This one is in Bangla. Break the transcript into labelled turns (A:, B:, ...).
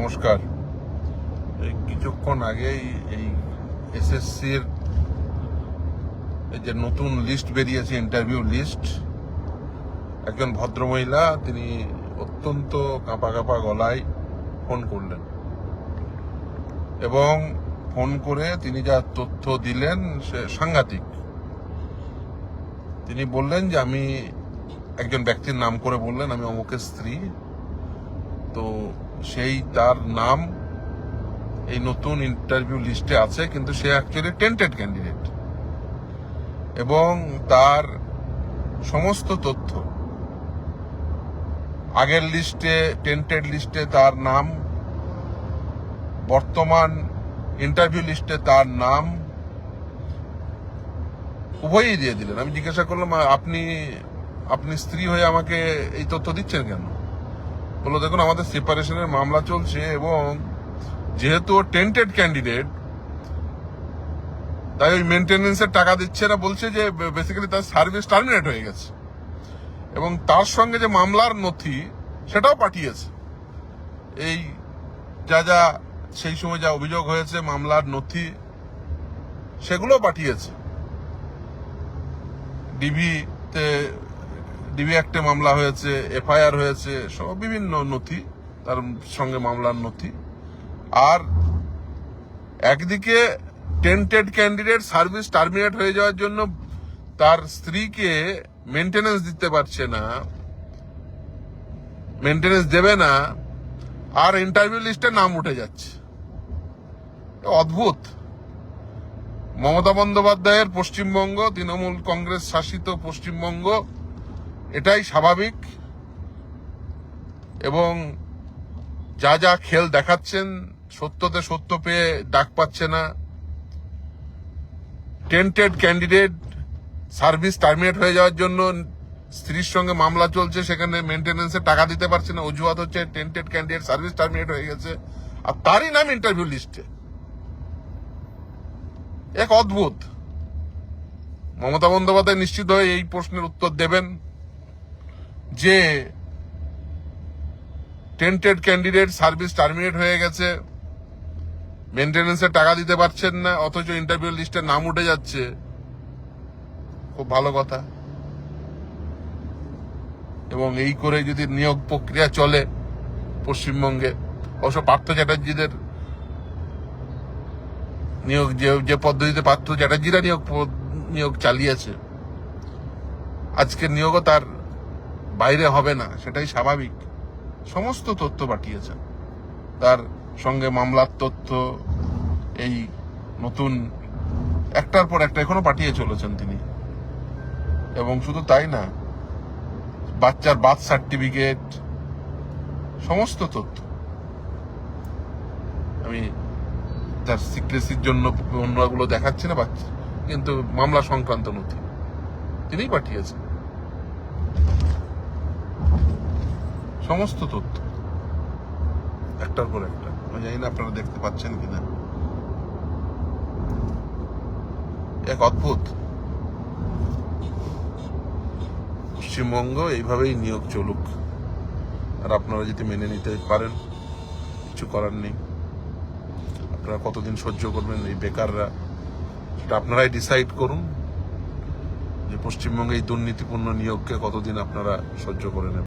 A: নমস্কার। এই কিছুক্ষণ আগেই এই এসএসসির এই যে নতুন লিস্ট বেরিয়েছে, ইন্টারভিউ লিস্ট, একজন ভদ্রমহিলা তিনি অত্যন্ত কাঁপা কাঁপা গলায় ফোন করলেন এবং ফোন করে তিনি যা তথ্য দিলেন সে সাংঘাতিক। তিনি বললেন যে আমি একজন ব্যক্তির নাম করে বললেন আমি অমুকের স্ত্রী, তো সেই তার নাম এই নতুন ইন্টারভিউ লিস্টে আছে, কিন্তু সে অ্যাকচুয়ালি টেন্টেড ক্যান্ডিডেট এবং তার সমস্ত তথ্য আগের লিস্টে, টেন্টেড লিস্টে তার নাম, বর্তমান ইন্টারভিউ লিস্টে তার নাম উভয়ই দিয়ে দিলেন। আমি জিজ্ঞাসা করলাম আপনি স্ত্রী হয়ে আমাকে এই তথ্য দিচ্ছেন কেন? বললো দেখুন আমাদের সেপারেশনের মামলা চলছে এবং যেহেতু টেন্টেড ক্যান্ডিডেট তাই ওই মেনটেনেন্সের টাকা দিচ্ছে না, বলছে যে বেসিক্যালি তার সার্ভিস টার্মিনেট হয়ে গেছে এবং তার সঙ্গে যে মামলার নথি সেটাও পাঠিয়েছে। এই যা সেই সময় যা অভিযোগ হয়েছে মামলার নথি সেগুলো পাঠিয়েছে। ডিবি অ্যাক্টে মামলা হয়েছে, এফআইআর হয়েছে, সব বিভিন্ন নথি তার সঙ্গে মামলার নথি। আর একদিকে টেন্টেড ক্যান্ডিডেট সার্ভিস টার্মিনেট হয়ে যাওয়ার জন্য তার স্ত্রীকে মেনটেনেন্স দিতে পারছে না, মেনটেনেন্স দেবে না, আর ইন্টারভিউ লিস্টে নাম উঠে যাচ্ছে। অদ্ভুত। মমতা বন্দ্যোপাধ্যায়ের পশ্চিমবঙ্গ, তৃণমূল কংগ্রেস শাসিত পশ্চিমবঙ্গ, এটাই স্বাভাবিক এবং যা খেল দেখাচ্ছেন সত্যতে সত্য পেয়ে ডাক পাচ্ছে না। টেন্টেড ক্যান্ডিডেট সার্ভিস টার্মিনেট হয়ে যাওয়ার জন্য স্ত্রীর সঙ্গে মামলা চলছে, সেখানে মেনটেনেন্সের টাকা দিতে পারছে না, অজুহাত হচ্ছে টেন্টেড ক্যান্ডিডেট সার্ভিস টার্মিনেট হয়ে গেছে, আর তারই নাম ইন্টারভিউ লিস্টে। এক অদ্ভুত। মমতা বন্দ্যোপাধ্যায় নিশ্চিত হয়ে এই প্রশ্নের উত্তর দেবেন যে টেন্টেড ক্যান্ডিডেট সার্ভিস টার্মিনেট হয়ে গেছে, মেনটেনেন্সের টাকা দিতে পারছেন না, অথচ ইন্টারভিউ লিস্টে নাম উঠে যাচ্ছে। খুব ভালো কথা। এবং এই করে যদি নিয়োগ প্রক্রিয়া চলে পশ্চিমবঙ্গে, অবশ্য পার্থ চ্যাটার্জিদের নিয়োগ যে পদ্ধতিতে পার্থ চ্যাটার্জিরা নিয়োগ চালিয়েছে, আজকের নিয়োগও তার বাইরে হবে না, সেটাই স্বাভাবিক। সমস্ত তথ্য পাঠিয়েছেন, তার সঙ্গে মামলার তথ্য, এই নতুন একটার পর একটা এখনো পাঠিয়ে চলেছেন তিনি। এবং শুধু তাই না, বাচ্চার বার্থ সার্টিফিকেট, সমস্ত তথ্য। আমি তার সিক্রেসির জন্য অন্যগুলো দেখাচ্ছি না বাচ্চা, কিন্তু মামলা সংক্রান্ত নথি তিনিই পাঠিয়েছেন, সমস্ত তথ্য একটার পর একটা। আমি জানি না আপনারা দেখতে পাচ্ছেন কিনা। এক অদ্ভুত। পশ্চিমবঙ্গ এইভাবেই নিয়োগ চলুক, আর আপনারা যদি মেনে নিতে পারেন কিছু করার নেই। আপনারা কতদিন সহ্য করবেন এই বেকাররা, সেটা আপনারাই ডিসাইড করুন যে পশ্চিমবঙ্গে এই দুর্নীতিপূর্ণ নিয়োগকে কতদিন আপনারা সহ্য করে নেবেন।